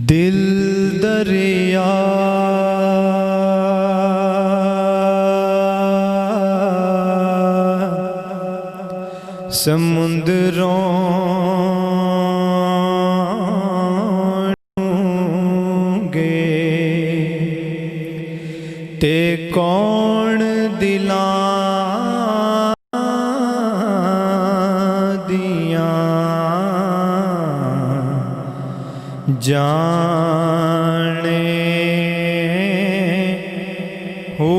दिल दरिया समुंदरों गे ते कौन दिलां दियां जाने हो।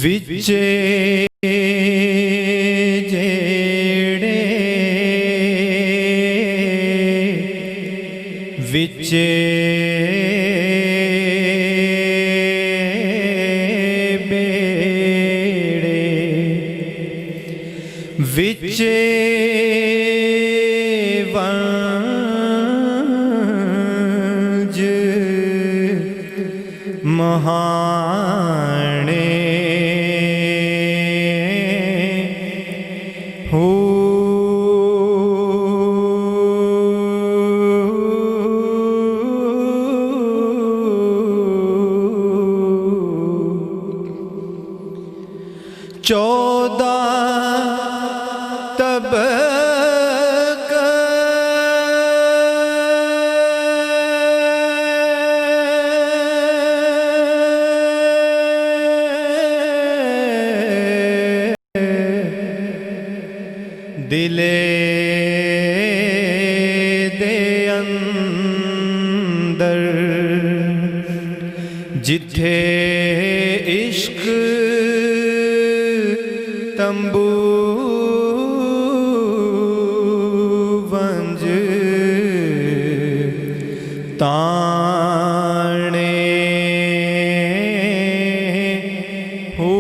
विचे जेड़े विचे बेड़े विचे वंज महाने हो। चौदह तब दिले दे अंदर जिथे इश्क तंबू वंज ताने हो।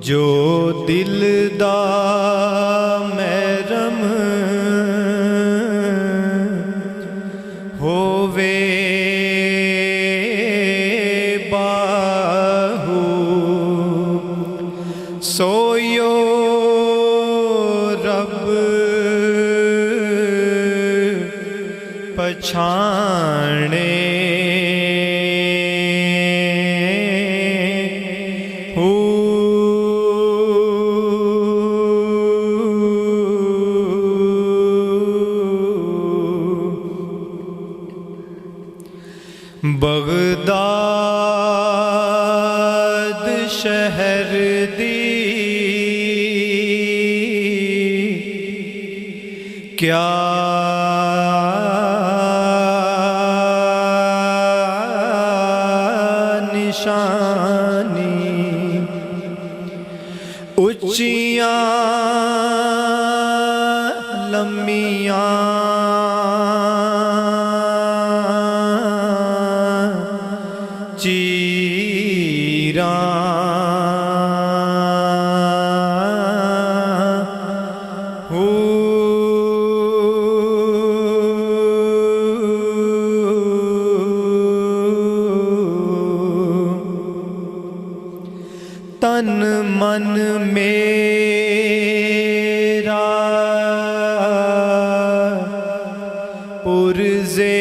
जो दिल दा महरम होवे बाहू सोयो रब पछाणे हो। बगदाद शहर दी क्या निशानी उच्चियां लम्मियां चीरा हो। तन मन मेरा पुरजे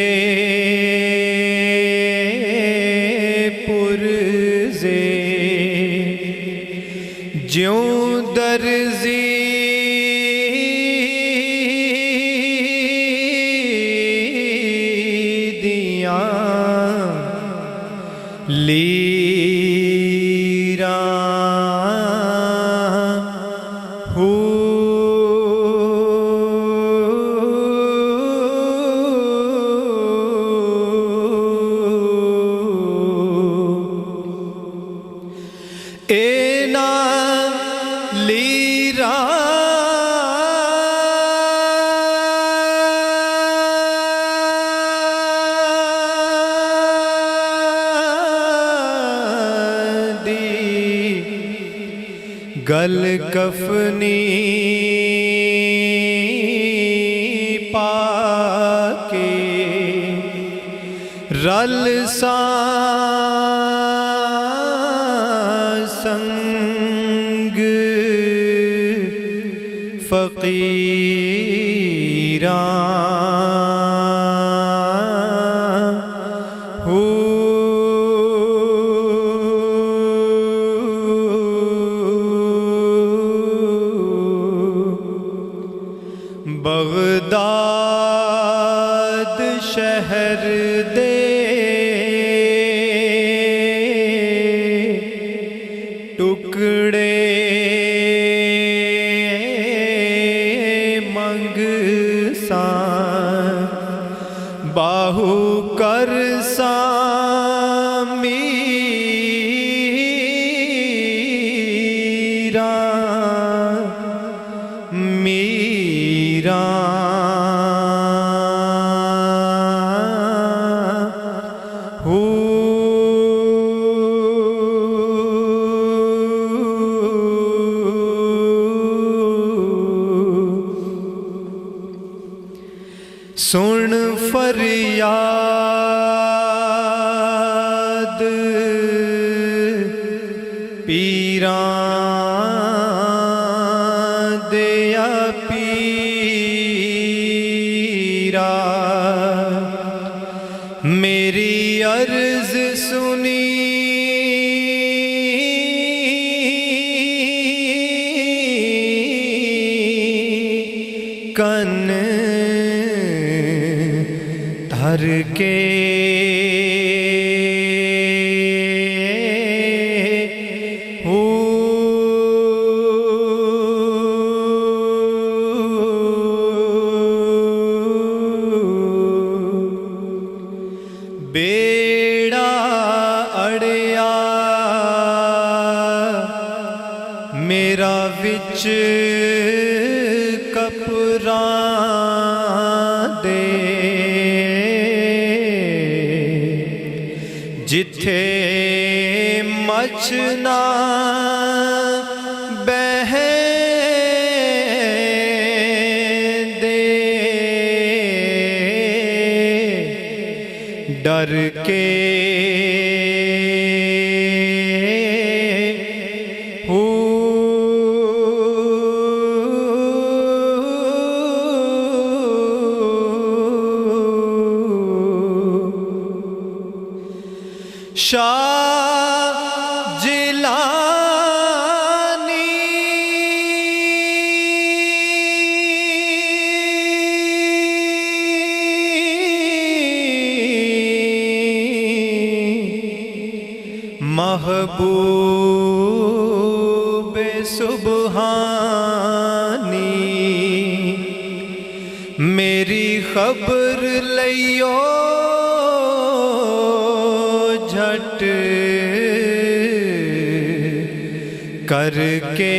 ज्यों दर्जी दियां लीरा हो। एना लीरा गल कफनी पाके रल संग फकीरा बगदाद शहर दे टुकड़े मंगसा बाहु कर मीरा मीरा सुन फरियाद पीरां दिया पीरा मेरी अर्ज सुनी कन धर के बेड़ा अड़िया मेरा विच कपरां दे जिथे मचना बह दे डर के शाह जिलानी महबूब सुबहानी मेरी खबर लियो झट करके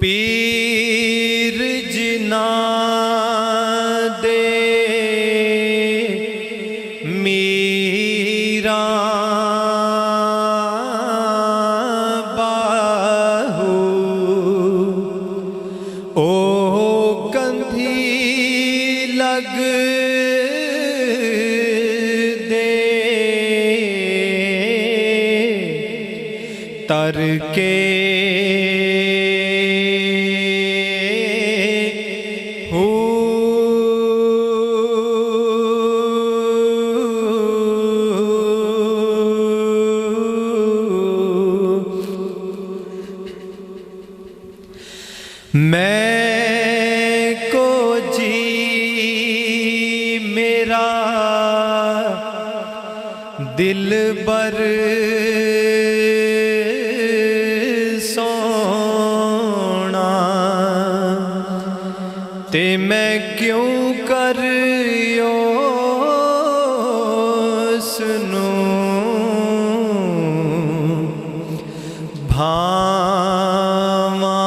पीर जिना दे मीरा बाहू ओ कंधी लग दे तर के मैं को जी मेरा दिल बर सोना ते मैं क्यों कर यो सुनूं भावा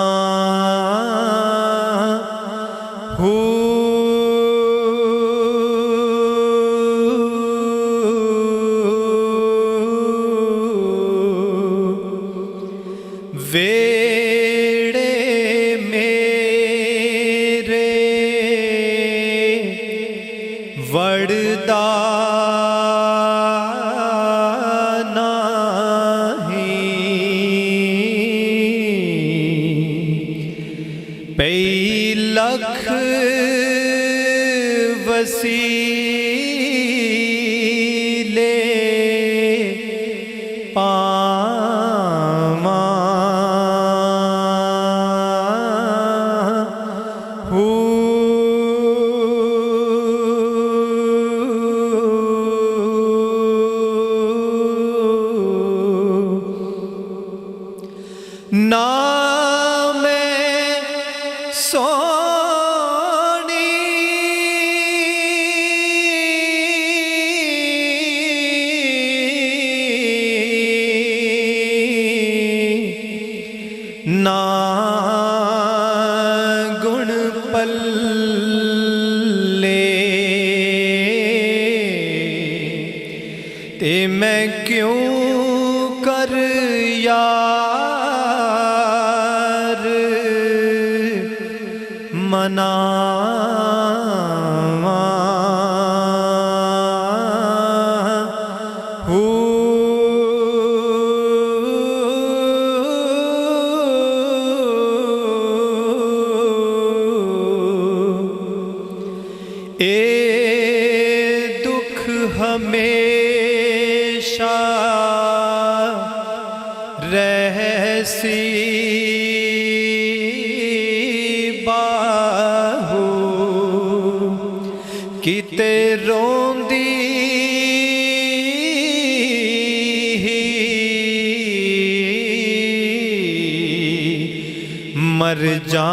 वसीले पावा ना मैं सोनी ना गुण पल्ले ते मैं क्यों कर यार मनावा ए दुख हमेशा रहसी बाहू किते रोंदी मर जा